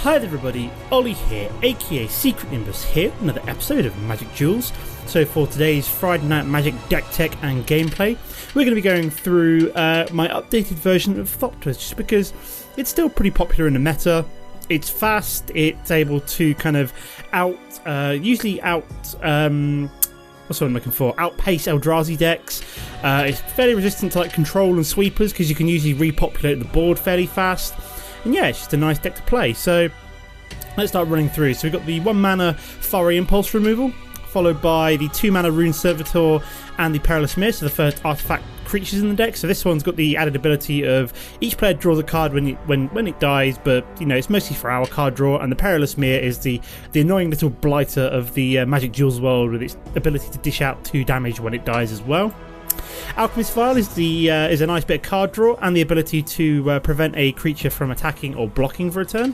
Hi there everybody, Ollie here, aka Secret Nimbus here, another episode of Magic Duels. So for today's Friday Night Magic deck tech and gameplay, we're going to be going through my updated version of Thopters, just because it's still pretty popular in the meta. It's fast, it's able to kind of outpace Eldrazi decks. It's fairly resistant to like control and sweepers because you can usually repopulate the board fairly fast. And yeah, it's just a nice deck to play. So let's start running through. So we've got the 1 mana Fiery Impulse removal, followed by the 2 mana Rune Servitor and the Perilous Mirror, so the first artifact creatures in the deck. So this one's got the added ability of each player draws a card when it dies, but you know, it's mostly for our card draw. And the Perilous Mirror is the annoying little blighter of the Magic Duels world, with its ability to dish out 2 damage when it dies as well. Alchemist Vial is a nice bit of card draw and the ability to prevent a creature from attacking or blocking for a turn.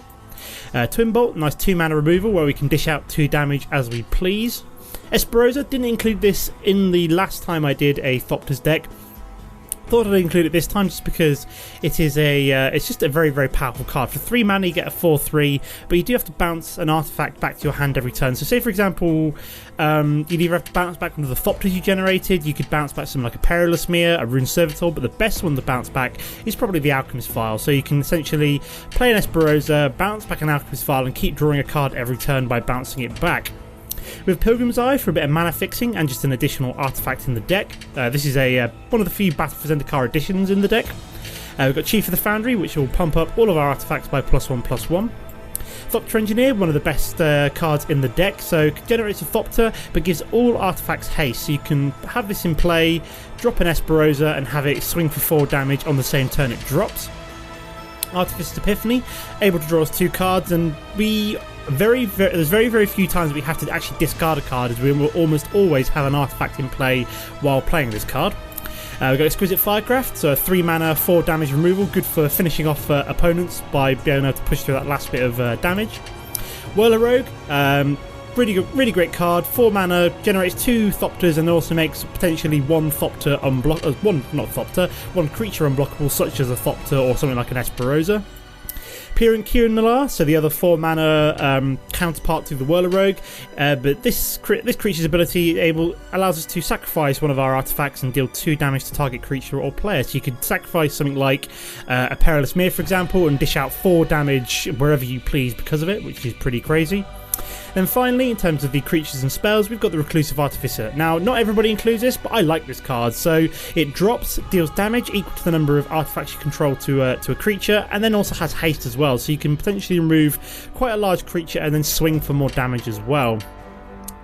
Twin Bolt, nice 2 mana removal where we can dish out 2 damage as we please. Esperosa, didn't include this in the last time I did a Thopters deck. Thought I'd include it this time just because it is it's just a very, very powerful card. For 3 mana you get a 4/3, but you do have to bounce an artifact back to your hand every turn. So say for example, you'd either have to bounce back one of the Thopters you generated, you could bounce back something like a Perilous Mirror, a Rune Servitor, but the best one to bounce back is probably the Alchemist Vial. So you can essentially play an Esperosa, bounce back an Alchemist Vial and keep drawing a card every turn by bouncing it back. With Pilgrim's Eye for a bit of mana fixing and just an additional artifact in the deck. This is one of the few Battle for Zendikar additions in the deck. We've got Chief of the Foundry, which will pump up all of our artifacts by +1/+1. Thopter Engineer, one of the best cards in the deck, so it generates a Thopter but gives all artifacts haste, so you can have this in play, drop an Esperosa and have it swing for 4 damage on the same turn it drops. Artificer's Epiphany, able to draw us 2 cards, and there's very, very few times we have to actually discard a card, as we will almost always have an artifact in play while playing this card. We've got Exquisite Firecraft, so a 3 mana 4 damage removal, good for finishing off opponents by being able to push through that last bit of damage. Whirler Rogue, really great card, 4 mana, generates 2 Thopters and also makes potentially 1 Thopter one creature unblockable, such as a Thopter or something like an Esperosa. Peering Kieran Nalaar, so the other 4 mana counterpart to the Whirler Rogue, but this creature's ability allows us to sacrifice one of our artifacts and deal 2 damage to target creature or player. So you could sacrifice something like a Perilous Mirror, for example, and dish out 4 damage wherever you please because of it, which is pretty crazy. Then finally, in terms of the creatures and spells, we've got the Reclusive Artificer. Now, not everybody includes this, but I like this card. So it drops, deals damage equal to the number of artifacts you control to a creature, and then also has haste as well. So you can potentially remove quite a large creature and then swing for more damage as well.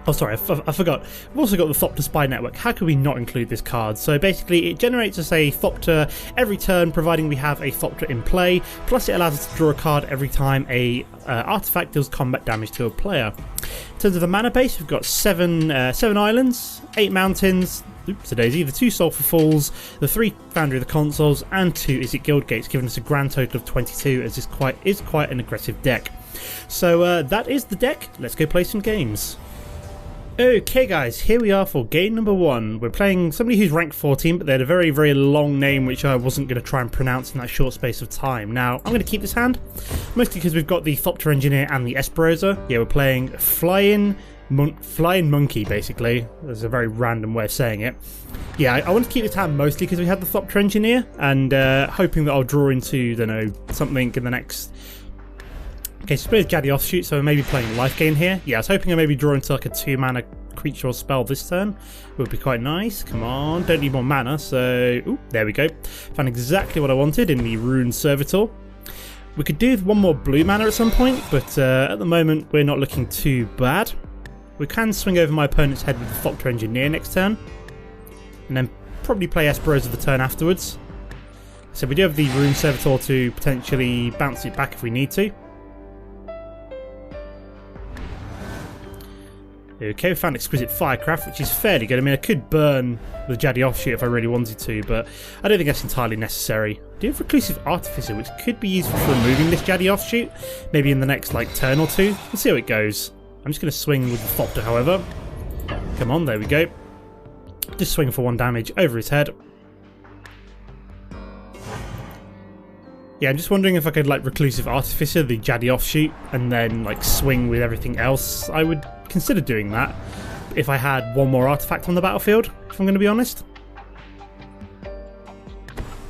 Oh, sorry, I forgot. We've also got the Thopter Spy Network. How could we not include this card? So basically, it generates us a Thopter every turn, providing we have a Thopter in play. Plus, it allows us to draw a card every time a artifact deals combat damage to a player. In terms of the mana base, we've got 7 islands, 8 mountains, oops, a daisy, the 2 Sulphur Falls, the 3 Foundry of the Consoles, and 2 Izzet Guild Gates, giving us a grand total of 22, as this is quite an aggressive deck. So that is the deck. Let's go play some games. Okay guys, here we are for game number 1. We're playing somebody who's rank 14, but they had a very, very long name which I wasn't going to try and pronounce in that short space of time. Now, I'm going to keep this hand, mostly because we've got the Thopter Engineer and the Esperosa. Yeah, we're playing Flying Monkey, basically. That's a very random way of saying it. Yeah, I want to keep this hand mostly because we have the Thopter Engineer, and hoping that I'll draw into, something in the next... Okay, so play Jaddy Offshoot, so I may be playing Life Gain here. Yeah, I was hoping I may be drawing into like a 2 mana creature or spell this turn. Would be quite nice. Come on, don't need more mana, so... Ooh, there we go. Found exactly what I wanted in the Rune Servitor. We could do with 1 more blue mana at some point, but at the moment we're not looking too bad. We can swing over my opponent's head with the Thopter Engineer next turn, and then probably play Esperosa the turn afterwards. So we do have the Rune Servitor to potentially bounce it back if we need to. Okay, we found Exquisite Firecraft, which is fairly good. I mean, I could burn the Jaddy Offshoot if I really wanted to, but I don't think that's entirely necessary. I do have Reclusive Artificer, which could be useful for removing this Jaddy Offshoot, maybe in the next turn or 2. We'll see how it goes. I'm just going to swing with the Thopter, however. Come on, there we go. Just swing for 1 damage over his head. Yeah, I'm just wondering if I could like Reclusive Artificer, the Jaddy offshoot, and then like swing with everything else. I would consider doing that if I had one more artifact on the battlefield, if I'm going to be honest.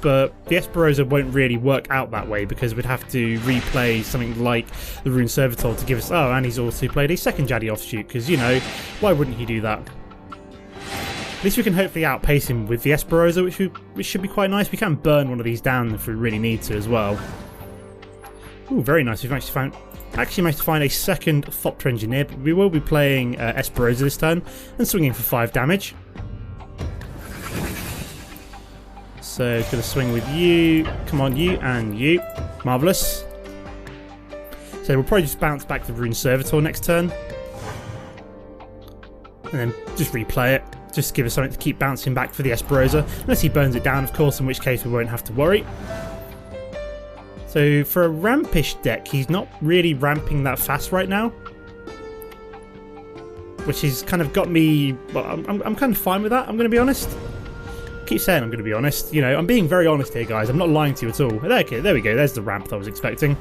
But the Esperosa won't really work out that way because we'd have to replay something like the Rune Servitor to give us... Oh, and he's also played a second Jaddy offshoot because, you know, why wouldn't he do that? At least we can hopefully outpace him with the Esperosa, which should be quite nice. We can burn one of these down if we really need to as well. Ooh, very nice. We've actually managed to find a second Thopter Engineer, but we will be playing Esperosa this turn and swinging for 5 damage. So, going to swing with you. Come on, you and you. Marvellous. So we'll probably just bounce back to Rune Servitor next turn. And then just replay it. Just give us something to keep bouncing back for the Esperosa. Unless he burns it down, of course, in which case we won't have to worry. So for a rampish deck, he's not really ramping that fast right now. Which has kind of got me... Well, I'm kind of fine with that, I'm going to be honest. Keep saying I'm going to be honest. You know, I'm being very honest here, guys. I'm not lying to you at all. Okay, there we go. There's the ramp that I was expecting.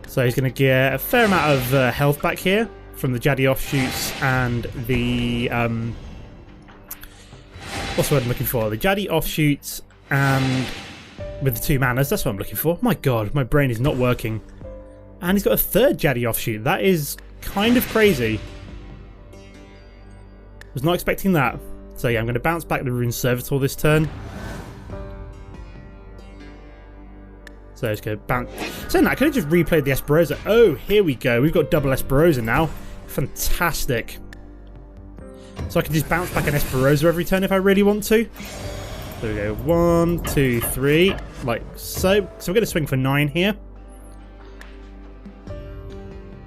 So he's going to get a fair amount of health back here from the Jaddy offshoots and the... what's the word I'm looking for? The Jaddy offshoots and with the 2 manas. That's what I'm looking for. My god, my brain is not working. And he's got a third Jaddy offshoot. That is kind of crazy. Was not expecting that. So yeah, I'm going to bounce back the Rune Servitor this turn. So let's go bounce. So now I could have just replayed the Esperosa. Oh, here we go. We've got double Esperosa now. Fantastic. So I can just bounce back an Esperosa every turn if I really want to. There we go. 1, 2, 3. Like so. So we're going to swing for 9 here.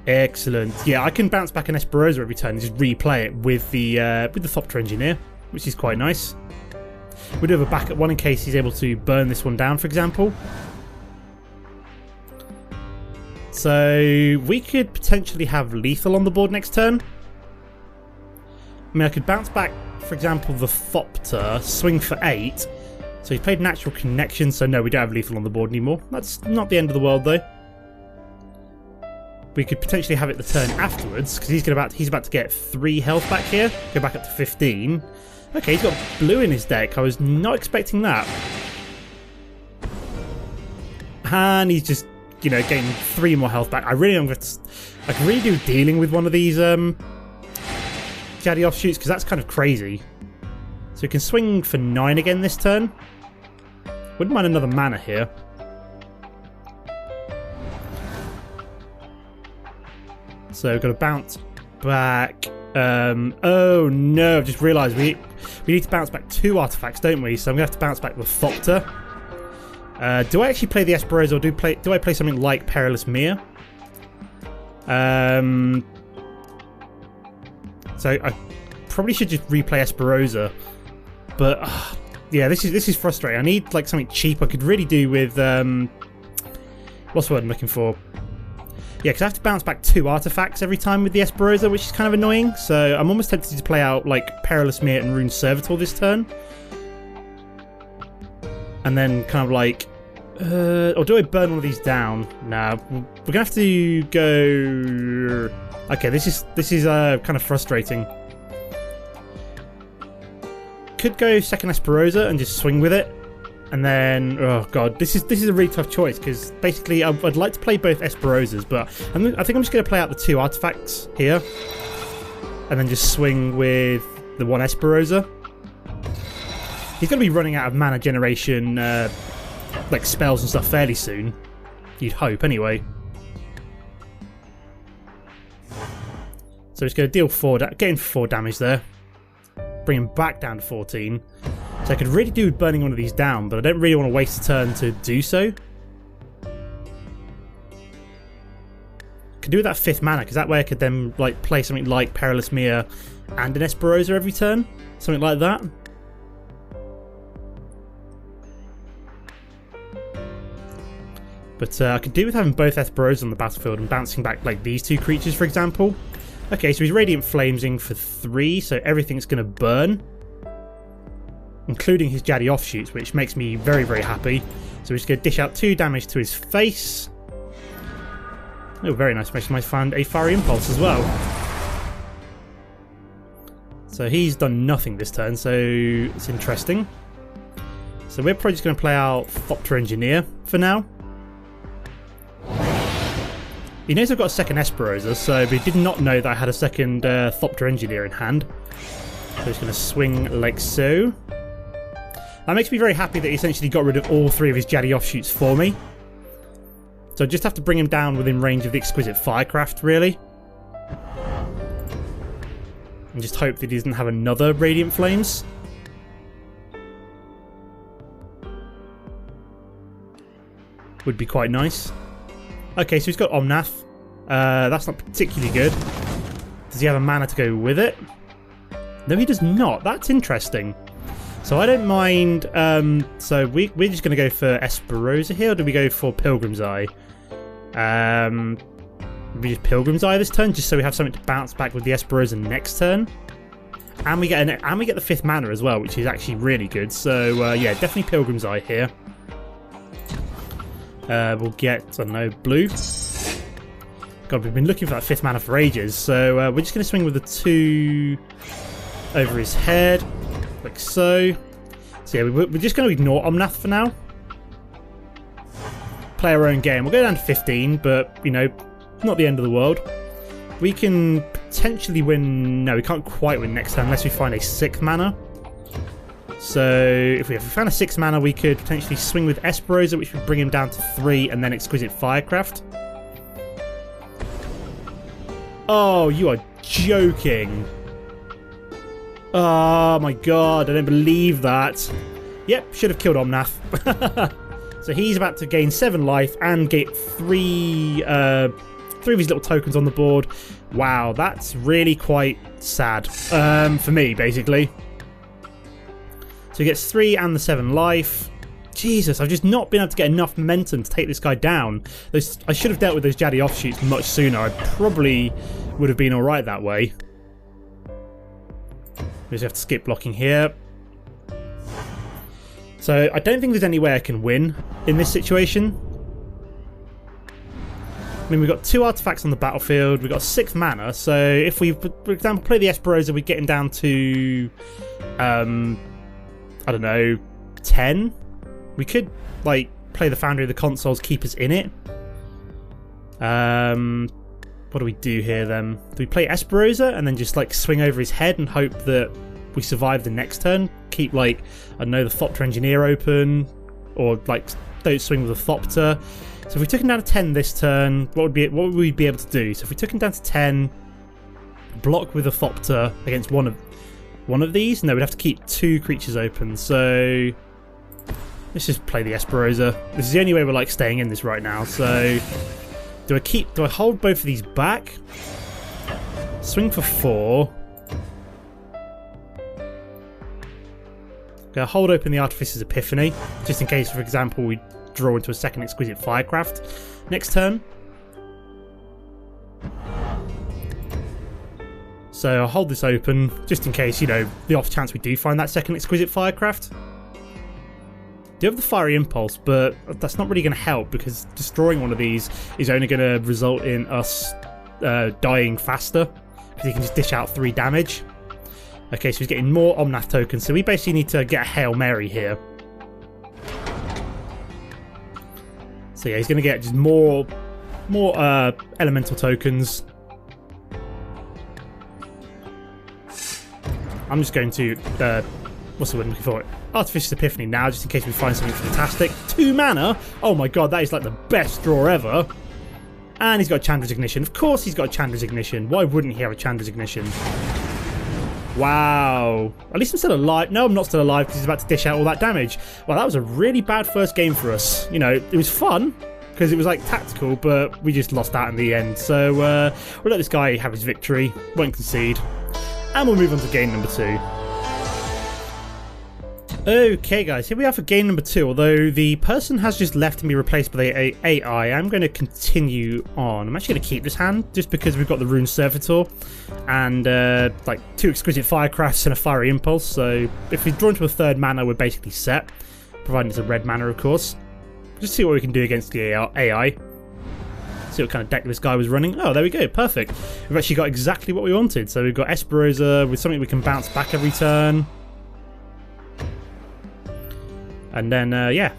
Excellent. Yeah, I can bounce back an Esperosa every turn and just replay it with the Thopter Engineer, which is quite nice. We do have a backup one in case he's able to burn this one down, for example. So we could potentially have lethal on the board next turn. I mean, I could bounce back, for example, the Thopter, swing for 8. So he's played Natural Connection, so no, we don't have lethal on the board anymore. That's not the end of the world, though. We could potentially have it the turn afterwards, because he's about to get 3 health back here. Go back up to 15. Okay, he's got blue in his deck. I was not expecting that. And he's just, you know, getting 3 more health back. I could really do dealing with one of these Jaddy offshoots, because that's kind of crazy. So we can swing for 9 again this turn. Wouldn't mind another mana here. So we've got to bounce back. Oh no, I've just realised we need to bounce back 2 artifacts, don't we? So I'm going to have to bounce back the Thopter. Do I actually play the Esperosa, or do I play something like Perilous Mere? So I probably should just replay Esperosa. But yeah, this is frustrating. I need like something cheap I could really do with what's the word I'm looking for? Yeah, because I have to bounce back 2 artifacts every time with the Esperosa, which is kind of annoying. So I'm almost tempted to play out like Perilous Mere and Rune Servitor this turn. And then kind of like... or do I burn one of these down? Nah, we're going to have to go... Okay, this is kind of frustrating. Could go second Esperosa and just swing with it. And then, oh god, this is a really tough choice because basically I'd like to play both Esperosas, but I think I'm just going to play out the 2 artifacts here, and then just swing with the 1 Esperosa. He's going to be running out of mana generation, like spells and stuff, fairly soon. You'd hope, anyway. So he's going to deal getting 4 damage there, bring him back down to 14. So I could really do with burning one of these down, but I don't really want to waste a turn to do so. Could do with that 5th mana, because that way I could then like play something like Perilous Mere and an Esperosa every turn. Something like that. But I could do with having both Esperosas on the battlefield and bouncing back like these 2 creatures, for example. Okay, so he's Radiant Flamesing for 3, so everything's going to burn. including his Jaddy offshoots, which makes me very, very happy. So we're just going to dish out 2 damage to his face. Oh, very nice. I found a Fiery Impulse as well. So he's done nothing this turn, so it's interesting. So we're probably just going to play out Thopter Engineer for now. He knows I've got a second Esperosa, so he did not know that I had a second Thopter Engineer in hand. So he's going to swing like so. That makes me very happy that he essentially got rid of all 3 of his Jaddy offshoots for me. So I just have to bring him down within range of the Exquisite Firecraft, really. And just hope that he doesn't have another Radiant Flames. Would be quite nice. Okay, so he's got Omnath. That's not particularly good. Does he have a mana to go with it? No, he does not. That's interesting. So I don't mind. So we're just going to go for Esperosa here, or do we go for Pilgrim's Eye? We just Pilgrim's Eye this turn, just so we have something to bounce back with the Esperosa next turn. And we get the 5th mana as well, which is actually really good. So yeah, definitely Pilgrim's Eye here. We'll get, I don't know, blue. God, we've been looking for that 5th mana for ages. So we're just going to swing with the 2 over his head, like so. So yeah, we're just going to ignore Omnath for now. Play our own game. We'll go down to 15, but, you know, not the end of the world. We can potentially win. No, we can't quite win next turn unless we find a 6th mana. So if we found a 6th mana, we could potentially swing with Esperosa, which would bring him down to 3, and then Exquisite Firecraft. Oh, you are joking. Oh my god, I don't believe that. Yep, should have killed Omnath. So he's about to gain 7 life and get 3 of his little tokens on the board. Wow, that's really quite sad. For me, basically. So he gets 3 and the 7 life. Jesus, I've just not been able to get enough momentum to take this guy down. I should have dealt with those Jaddy offshoots much sooner. I probably would have been alright that way. We just have to skip blocking here. So I don't think there's any way I can win in this situation. I mean, we've got 2 artifacts on the battlefield. We've got 6 mana. So if we, for example, play the Esperosa, we're getting down to, I don't know, 10. We could, like, play the Foundry of the Consoles, keep us in it. What do we do here, then? Do we play Esperosa and then just, like, swing over his head and hope that we survive the next turn? Keep, like, I don't know, the Thopter Engineer open, or, like, don't swing with the Thopter. So if we took him down to 10 this turn, what would we be able to do? So if we took him down to 10, block with a Thopter against one of these, no, we'd have to keep 2 creatures open. So let's just play the Esperosa. This is the only way we're, like, staying in this right now. So do I hold both of these back? Swing for 4. Gonna hold open the Artificer's Epiphany, just in case, for example, we draw into a second Exquisite Firecraft next turn. So I'll hold this open, just in case, you know, the off chance we do find that second Exquisite Firecraft. Do have the Fiery Impulse, but that's not really going to help, because destroying one of these is only going to result in us dying faster, because he can just dish out 3 damage. Okay, so he's getting more Omnath tokens, so we basically need to get a Hail Mary here. So yeah, he's going to get just more elemental tokens. I'm just going to, what's the word I'm looking for? Artificer's Epiphany now, just in case we find something fantastic. 2 mana? Oh my god, that is like the best draw ever. And he's got a Chandra's Ignition. Of course he's got a Chandra's Ignition. Why wouldn't he have a Chandra's Ignition? Wow. At least I'm still alive. No, I'm not still alive because he's about to dish out all that damage. Well, that was a really bad first game for us. You know, it was fun because it was like tactical, but we just lost out in the end. So we'll let this guy have his victory. Won't concede. And we'll move on to game number 2. Okay guys, here we are for game number 2. Although the person has just left and be replaced by the AI, I'm going to continue on. I'm actually going to keep this hand just because we've got the Rune Servitor and like 2 Exquisite Firecrafts and a Fiery Impulse. So if we draw into a 3rd mana, we're basically set, providing it's a red mana, of course. Just see what we can do against the AI. See what kind of deck this guy was running. Oh, there we go, perfect. We've actually got exactly what we wanted. So we've got Esperosa with something we can bounce back every turn. And then, yeah,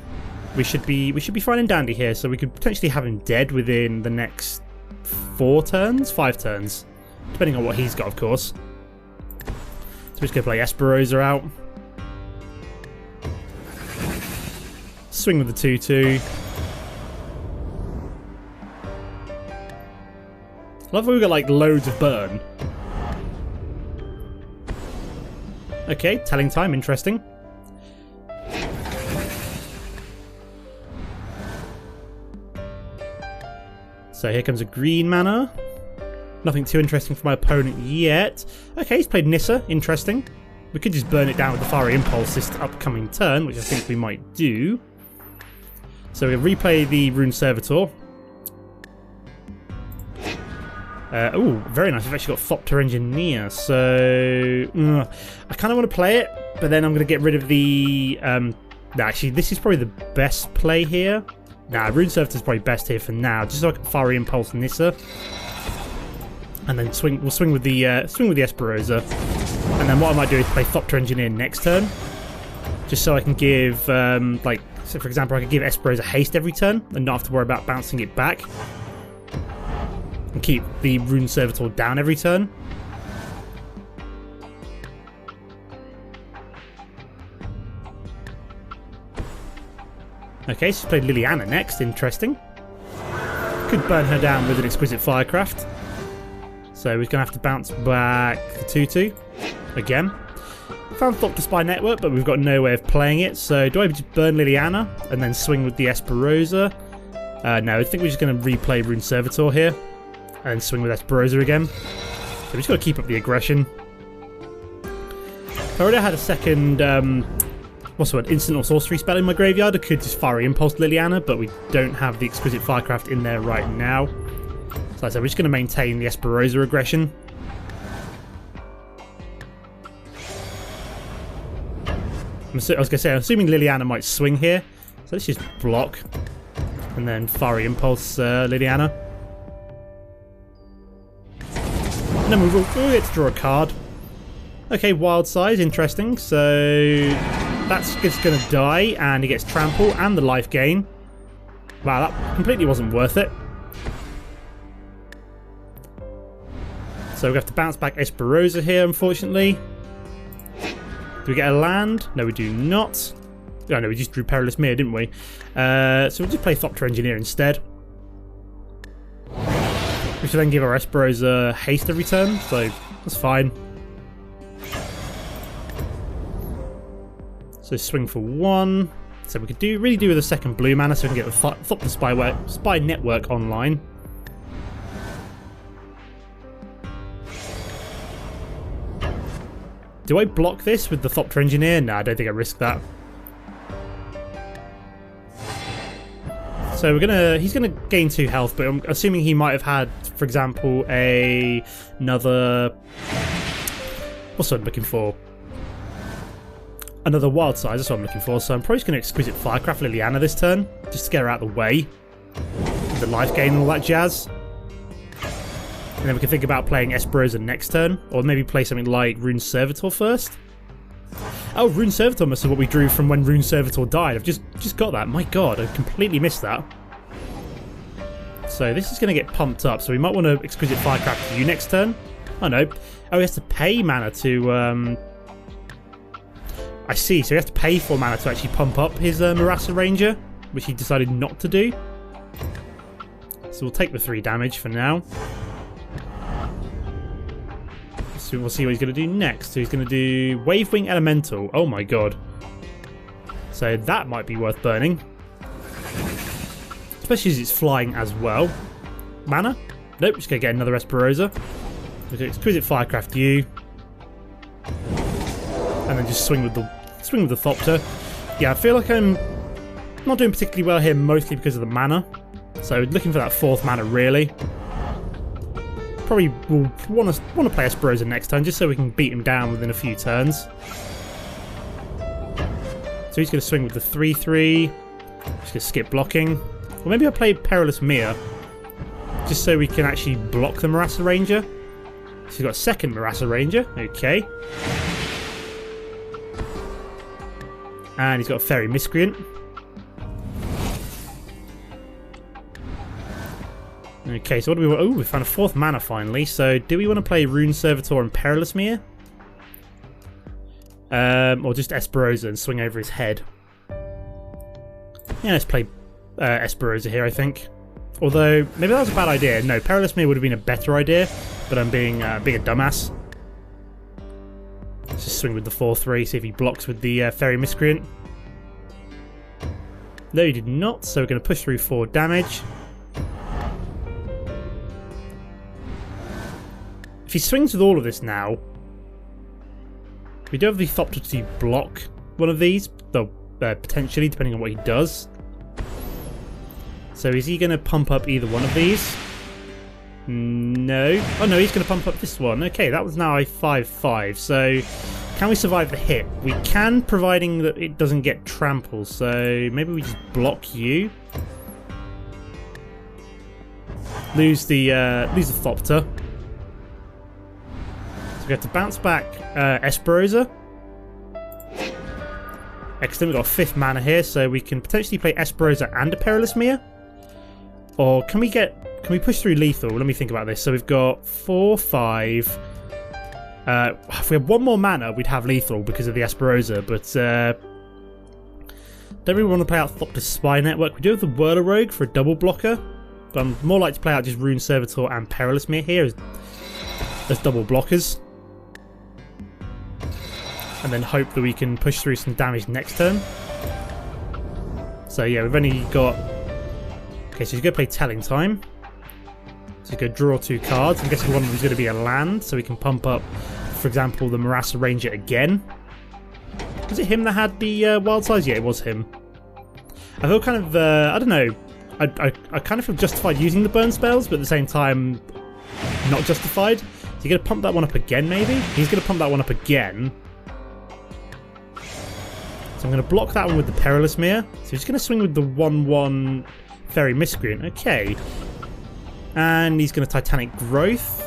we should be fine and dandy here. So we could potentially have him dead within the next 5 turns, depending on what he's got, of course. So we're just gonna play Esperosa out, swing with the 2/2. Love how we've got like loads of burn. Okay, telling time, interesting. So here comes a green mana. Nothing too interesting for my opponent yet. Okay, he's played Nissa. Interesting. We could just burn it down with the Fiery Impulse this upcoming turn, which I think we might do. So we'll replay the Rune Servitor. Oh, very nice. We've actually got Thopter Engineer. So I kind of want to play it, but then I'm going to get rid of the... actually, this is probably the best play here. Nah, Rune Servitor is probably best here for now, just so I can Fiery Impulse Nissa, and then we'll swing with the Esperosa, and then what I might do is play Thopter Engineer next turn, just so I can give like, so for example, I could give Esperosa haste every turn and not have to worry about bouncing it back, and keep the Rune Servitor down every turn. Okay, she's played Liliana next, interesting. Could burn her down with an Exquisite Firecraft. So we're going to have to bounce back the 2/2 again. Found Thopter by Network, but we've got no way of playing it. So do I just burn Liliana and then swing with the Esperosa? No, I think we're just going to replay Rune Servitor here and swing with Esperosa again. So we just got to keep up the aggression. I already had a second... what's the word? Instant or sorcery spell in my graveyard. I could just Fiery Impulse Liliana, but we don't have the Exquisite Firecraft in there right now. So like I said, we're just going to maintain the Esperosa aggression. I was going to say, I'm assuming Liliana might swing here. So let's just block. And then Fiery Impulse Liliana. And then we'll get to draw a card. Okay, Wild Size, interesting. So... that's just going to die, and he gets Trample and the life gain. Wow, that completely wasn't worth it. So we have to bounce back Esperosa here, unfortunately. Do we get a land? No, we do not. Oh no, we just drew Perilous Mirror, didn't we? So we'll just play Thopter Engineer instead. We should then give our Esperosa haste every turn, so that's fine. So swing for 1. So we could really do with a second blue mana, so we can get the Thopter Spy Network online. Do I block this with the Thopter Engineer? No, I don't think I risk that. So he's gonna gain 2 health, but I'm assuming he might have had, for example, another. What's what I'm looking for? Another Wild Size, that's what I'm looking for. So I'm probably just going to Exquisite Firecraft Liliana this turn, just to get her out of the way. The life gain and all that jazz. And then we can think about playing Esperosa next turn, or maybe play something like Rune Servitor first. Oh, Rune Servitor must have what we drew from when Rune Servitor died. I've just got that. My god, I completely missed that. So this is going to get pumped up, so we might want to Exquisite Firecraft you next turn. Oh no. Oh, he has to pay mana to... I see, so he has to pay 4 mana to actually pump up his Marasa Ranger, which he decided not to do. So we'll take the 3 damage for now. So we'll see what he's going to do next. So he's going to do Wavewing Elemental. Oh my god. So that might be worth burning. Especially as it's flying as well. Mana? Nope, just going to get another Esperosa. We'll do Exquisite Firecraft you. And then just swing with the swing with the Thopter. Yeah, I feel like I'm not doing particularly well here, mostly because of the mana. So looking for that 4th mana, really. Probably will want to play Esperosa next time, just so we can beat him down within a few turns. So he's going to swing with the 3/3. Just going to skip blocking. Or maybe I'll play Perilous Mia, just so we can actually block the Marasa Ranger. So he's got a 2nd Marasa Ranger. Okay. And he's got a Fairy Miscreant. Okay, so what do we want? Oh, we found a 4th mana finally. So do we want to play Rune Servitor and Perilous Mia? Or just Esperosa and swing over his head? Yeah, let's play Esperosa here, I think. Although, maybe that was a bad idea. No, Perilous Mia would have been a better idea, but I'm being a dumbass. Let's just swing with the 4/3, see if he blocks with the Fairy Miscreant. No, he did not, so we're going to push through 4 damage. If he swings with all of this now, we do have the Thopter to block one of these, though potentially, depending on what he does. So is he going to pump up either one of these? No. Oh no, he's going to pump up this one. Okay, that was now a 5/5. So can we survive the hit? We can, providing that it doesn't get trampled. So maybe we just block you. Lose the Thopter. So we have to bounce back Esperosa. Excellent, we've got a 5th mana here, so we can potentially play Esperosa and a Perilous Mia. Or can we push through lethal? Let me think about this. So we've got 4, 5. If we had 1 more mana, we'd have lethal because of the Esperosa, but don't really want to play out Thopter's Spy Network. We do have the Whirler Rogue for a double blocker, but I'm more likely to play out just Rune Servitor and Perilous Mia here as double blockers. And then hope that we can push through some damage next turn. So yeah, we've only got... Okay, so he's going to play Telling Time. So he's going to draw 2 cards. I'm guessing one of them is going to be a land, so we can pump up, for example, the Marasa Ranger again. Was it him that had the wild size? Yeah, it was him. I feel kind of... I don't know. I kind of feel justified using the burn spells, but at the same time, not justified. So you're going to pump that one up again, maybe? He's going to pump that one up again. So I'm going to block that one with the Perilous Mia. So he's going to swing with the 1/1 Fairy Miscreant. Okay. And he's going to Titanic Growth.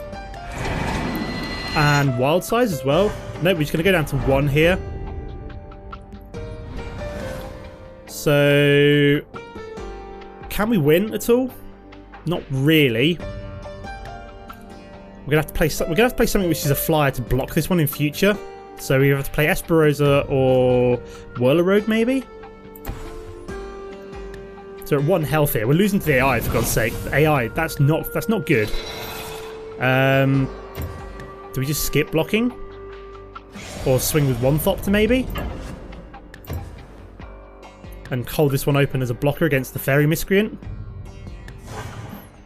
And Wild Size as well. No, we're just going to go down to 1 here. So... can we win at all? Not really. We're going to have to play something which is a flyer to block this one in future. So we have to play Esperosa or Whirler Rogue, maybe? So at 1 health here. We're losing to the AI, for God's sake. The AI, that's not good. Do we just skip blocking? Or swing with 1 Thopter, maybe? And hold this one open as a blocker against the Fairy Miscreant.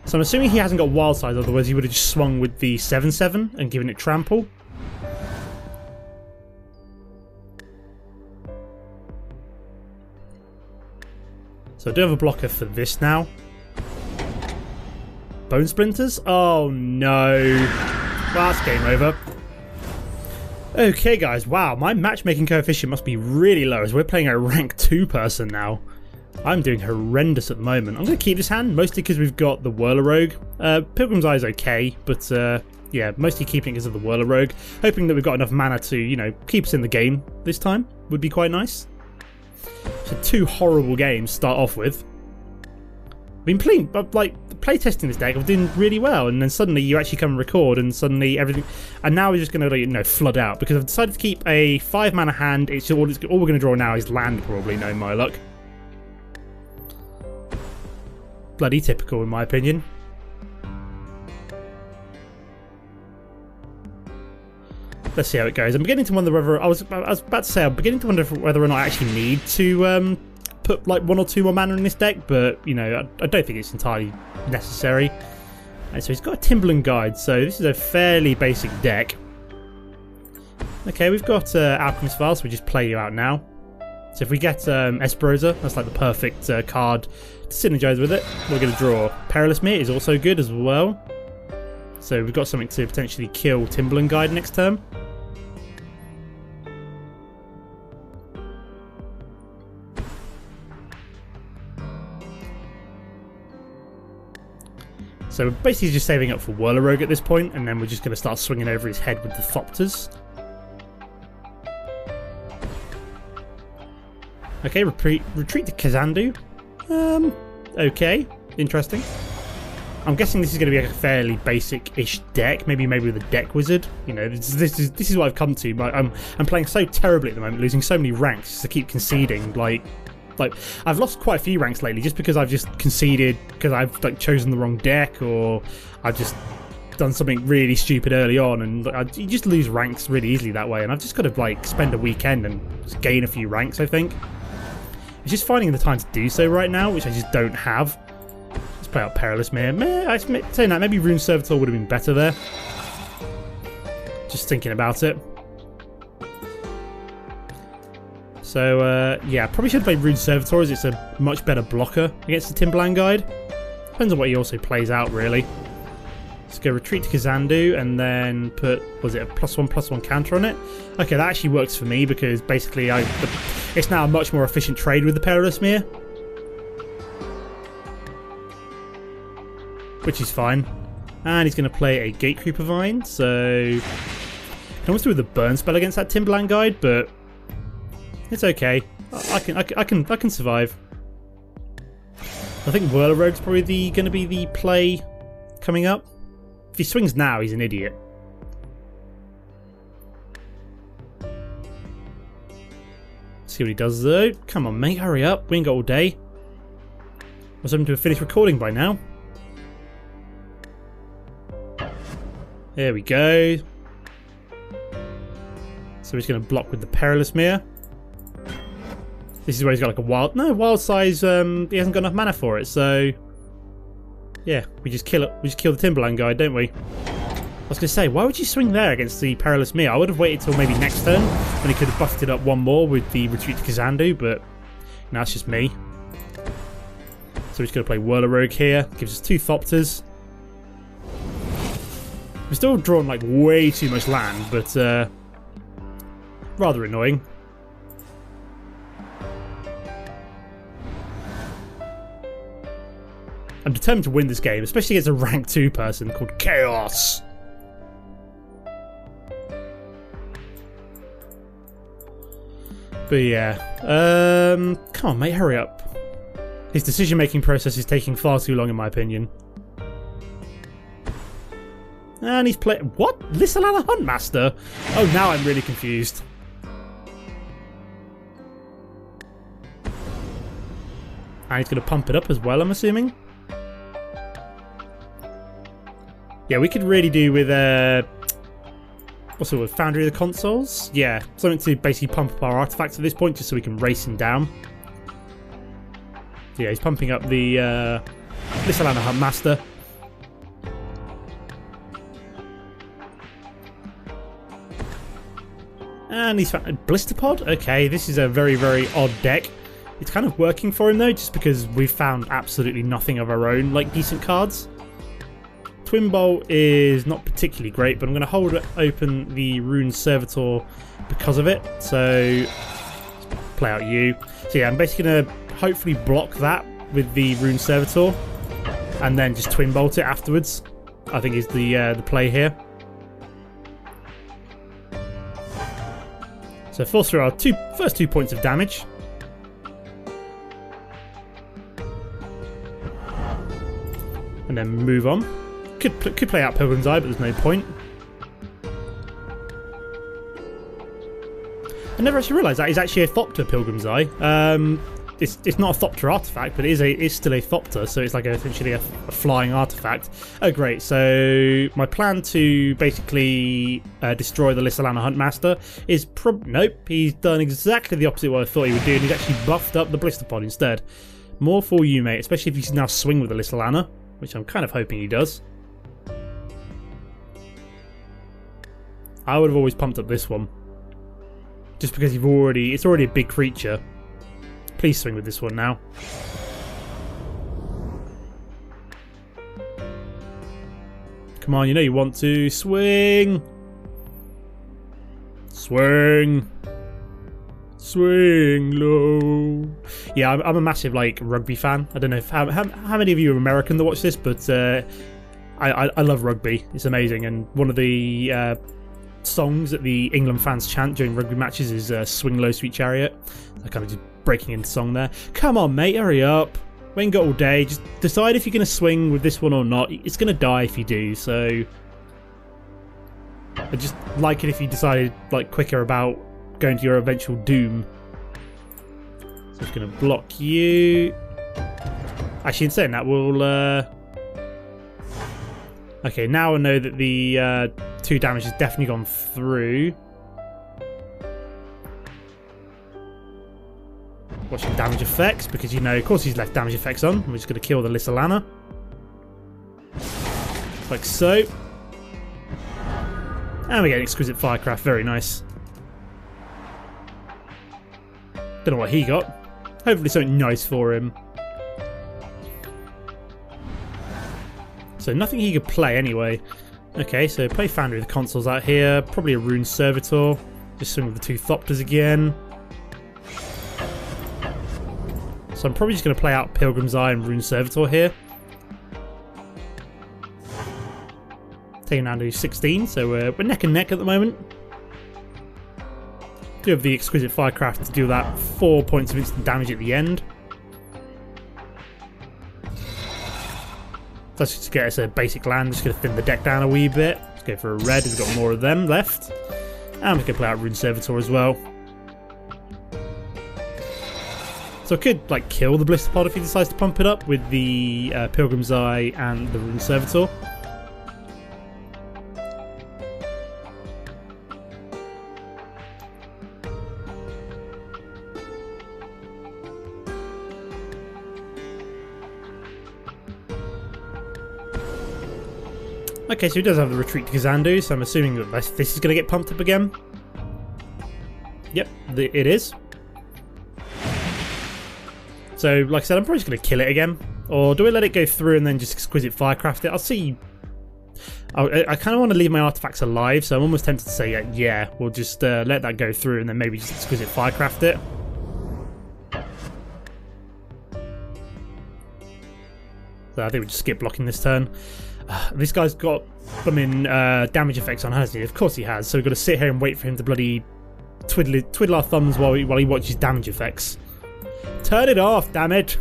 So I'm assuming he hasn't got Wild Size, otherwise he would have just swung with the 7/7 and given it trample. So I do have a blocker for this now. Bone Splinters? Oh no. Well, that's game over. Okay guys, wow, my matchmaking coefficient must be really low as we're playing a rank 2 person now. I'm doing horrendous at the moment. I'm going to keep this hand, mostly because we've got the Whirler Rogue. Pilgrim's Eye is okay, but yeah, mostly keeping it because of the Whirler Rogue. Hoping that we've got enough mana to, you know, keep us in the game this time would be quite nice. So 2 horrible games to start off with. I've been playing, like, playtesting this deck, I'm doing really well, and then suddenly you actually come and record, and suddenly everything... And now we're just going to, you know, flood out, because I've decided to keep a 5 mana hand. It's all we're going to draw now is land, probably, no my luck. Bloody typical, in my opinion. Let's see how it goes. I'm beginning to wonder whether... I was about to say, I'm beginning to wonder whether or not I actually need to put like 1 or 2 more mana in this deck, but, you know, I don't think it's entirely necessary. And so he's got a Timberland Guide, so this is a fairly basic deck. Okay, we've got Alchemist Vial, so we just play you out now. So if we get Esperosa, that's like the perfect card to synergize with it. We're going to draw. Perilous Mere is also good as well. So we've got something to potentially kill Timberland Guide next turn. So we're basically just saving up for Whirlorogue at this point, and then we're just going to start swinging over his head with the Thopters. Okay, retreat to KAZANDU. Okay, interesting. I'm guessing this is going to be like a fairly basic-ish deck, maybe with a deck wizard. You know, this is what I've come to. I'm playing so terribly at the moment, losing so many ranks just to keep conceding. Like I've lost quite a few ranks lately just because I've just conceded because I've like chosen the wrong deck, or I've just done something really stupid early on, and you just lose ranks really easily that way. And I've just got to like spend a weekend and just gain a few ranks, I think. It's just finding the time to do so right now, which I just don't have. Let's play out Perilous Mere. Saying that, maybe Rune Servitor would have been better there. Just thinking about it. So, yeah, probably should have played Rune Servitor as it's a much better blocker against the Timberland Guide. Depends on what he also plays out, really. Let's go retreat to KAZANDU and then put, was it a +1/+1 counter on it? Okay, that actually works for me because basically it's now a much more efficient trade with the Perilous Mere. Which is fine. And he's going to play a Gatecreeper Vine, so he can almost do with a burn spell against that Timberland Guide, but it's okay. I can survive. I think Whirlorogue's probably going to be the play coming up. If he swings now, he's an idiot. See what he does though. Come on, mate, hurry up. We ain't got all day. I was hoping to have finished recording by now. There we go. So he's going to block with the Perilous Mere. This is where he's got like a wild size. He hasn't got enough mana for it, so yeah, we just kill it. We just kill the Timberland Guide, don't we? I was going to say, why would you swing there against the Perilous Mere? I would have waited till maybe next turn when he could have buffed it up one more with the retreat to KAZANDU, but now it's just me. So we're just going to play Whirlorogue here. Gives us 2 Thopters. We're still drawing like way too much land, but rather annoying. I'm determined to win this game, especially against a rank 2 person called Chaos. But yeah, come on mate, hurry up. His decision-making process is taking far too long in my opinion. And he's playing... What? Lissalana Huntmaster? Oh, now I'm really confused. And he's going to pump it up as well, I'm assuming. Yeah, we could really do with what's it with Foundry of the Consoles? Yeah, something to basically pump up our artifacts at this point, just so we can race him down. Yeah, he's pumping up the Lissalana Huntmaster. And he's found Blister Pod. Okay, this is a very, very odd deck. It's kind of working for him though, just because we've found absolutely nothing of our own like decent cards. Twin Bolt is not particularly great, but I'm going to hold open the Rune Servitor because of it. So, play out you. So yeah, I'm basically going to hopefully block that with the Rune Servitor, and then just Twin Bolt it afterwards. I think is the play here. So force through our first 2 points of damage. And then move on. Could play out Pilgrim's Eye, but there's no point. I never actually realised that is actually a Thopter Pilgrim's Eye. It's not a Thopter artifact, but it is still a Thopter, so it's like essentially a flying artifact. Oh great, so my plan to basically destroy the Lissalana Huntmaster is nope, he's done exactly the opposite of what I thought he would do, and he's actually buffed up the Blister Pod instead. More for you, mate, especially if he can now swing with the Lissalana, which I'm kind of hoping he does. I would have always pumped up this one. just because it's already a big creature. Please swing with this one now. Come on, you know you want to. Swing! Swing! Swing low. Yeah, I'm a massive like rugby fan. I don't know if how many of you are American that watch this, but I love rugby. It's amazing, and one of the songs that the England fans chant during rugby matches is "Swing Low, Sweet Chariot." I kind of just breaking into song there. Come on, mate, hurry up. We ain't got all day. Just decide if you're going to swing with this one or not. It's going to die if you do. So I just like it if you decided like quicker about going to your eventual doom. So it's going to block you. Actually, in saying that, we'll... Okay, now I know that the 2 damage has definitely gone through. Watching damage effects, because you know, of course he's left damage effects on. We're just going to kill the Lissalana. Like so. And we get exquisite firecraft, very nice. Don't know what he got. Hopefully something nice for him. So nothing he could play anyway. Okay, so play Foundry of the Consoles out here. Probably a Rune Servitor. Just swing with the 2 Thopters again. So I'm probably just going to play out Pilgrim's Eye and Rune Servitor here. Taking down to 16, so we're neck and neck at the moment. Do have the exquisite firecraft to do that 4 points of instant damage at the end. Let's just get us a basic land. Just going to thin the deck down a wee bit. Let's go for a red. We've got more of them left. And we're going to play out Rune Servitor as well. So I could like kill the Blister Pod if he decides to pump it up with the Pilgrim's Eye and the Rune Servitor. Okay, so he does have the retreat to KAZANDU, so I'm assuming that this is going to get pumped up again. Yep, it is. So, like I said, I'm probably just going to kill it again. Or do I let it go through and then just exquisite firecraft it? I'll see. I kind of want to leave my artifacts alive, so I'm almost tempted to say, yeah, we'll just let that go through and then maybe just exquisite firecraft it. So I think we just skip blocking this turn. This guy's got, damage effects on, hasn't he? Of course he has. So we've got to sit here and wait for him to bloody twiddle our thumbs while he watches damage effects. Turn it off, damn it!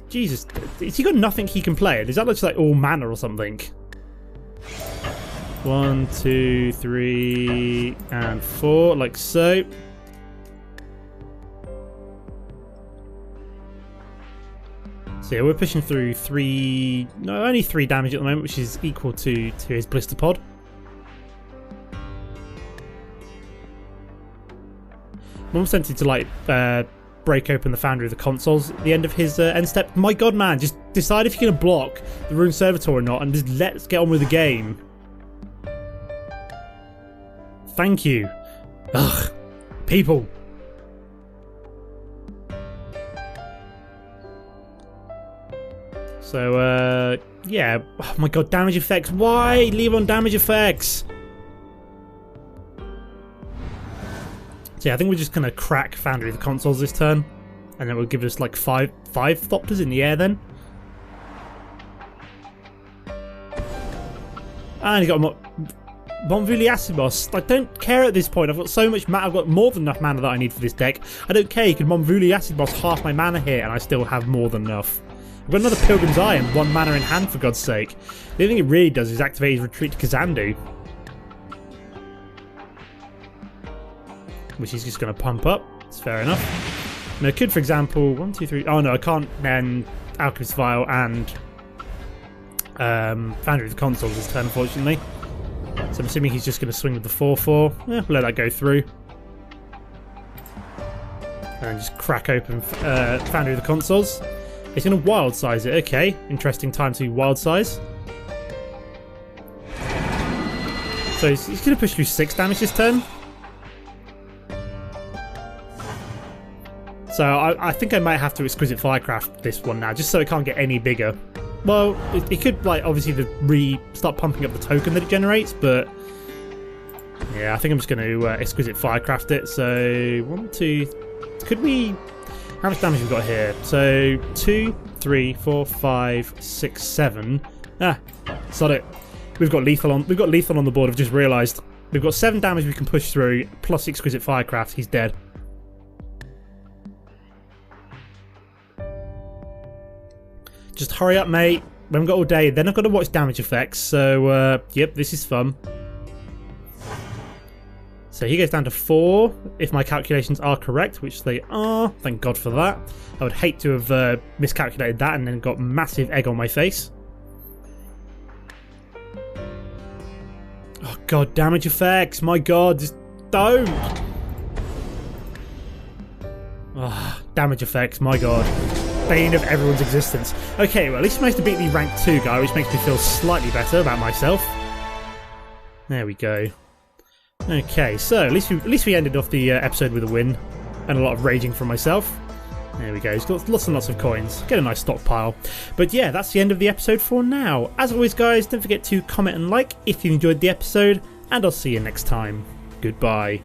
Jesus, has he got nothing he can play? Is that looks like all mana or something? 1, 2, 3, and 4, like so. So yeah, we're pushing through only 3 damage at the moment, which is equal to his Blister Pod. I'm almost tempted to like break open the Foundry of the Consoles at the end of his end step. My god, man, just decide if you're going to block the Rune Servitor or not, and just let's get on with the game. Thank you. Ugh, people. So, yeah. Oh my god, damage effects. Why? Leave on damage effects. So yeah, I think we're just going to crack Foundry of the Consoles this turn. And then we'll give us like five Thopters in the air then. And you got Monvuliasimos. I don't care at this point. I've got so much mana. I've got more than enough mana that I need for this deck. I don't care. You can Monvuliasimos half my mana here and I still have more than enough. I've got another Pilgrim's Eye and 1 mana in hand, for God's sake. The only thing it really does is activate his retreat to KAZANDU, which he's just going to pump up. It's fair enough. Now, I could, for example, 1, 2, 3. Oh no, I can't then Alchemist Vial and Foundry of the Consoles this turn, unfortunately. So I'm assuming he's just going to swing with the 4/4. Yeah, we'll let that go through. And just crack open Foundry of the Consoles. He's going to wild size it. Okay, interesting time to wild size. So he's going to push through 6 damage this turn. So I think I might have to Exquisite Firecraft this one now, just so it can't get any bigger. Well, it could, like, obviously start pumping up the token that it generates, but yeah, I think I'm just going to Exquisite Firecraft it. So 1, 2, could we? How much damage have we got here? So 2, 3, 4, 5, 6, 7. Ah, sod it. We've got lethal on the board. I've just realised we've got 7 damage we can push through plus Exquisite Firecraft. He's dead. Just hurry up, mate. We haven't got all day. Then I've got to watch damage effects. So yep, this is fun. So he goes down to 4, if my calculations are correct, which they are. Thank God for that. I would hate to have miscalculated that and then got massive egg on my face. Oh God, damage effects! My God, just don't! Oh, damage effects, my God. Bane of everyone's existence. Okay, well at least I managed to beat the rank 2 guy, which makes me feel slightly better about myself. There we go. Okay, so at least we ended off the episode with a win and a lot of raging from myself. There we go. He's got lots and lots of coins. Get a nice stockpile. But yeah, that's the end of the episode for now. As always, guys, don't forget to comment and like if you enjoyed the episode, and I'll see you next time. Goodbye.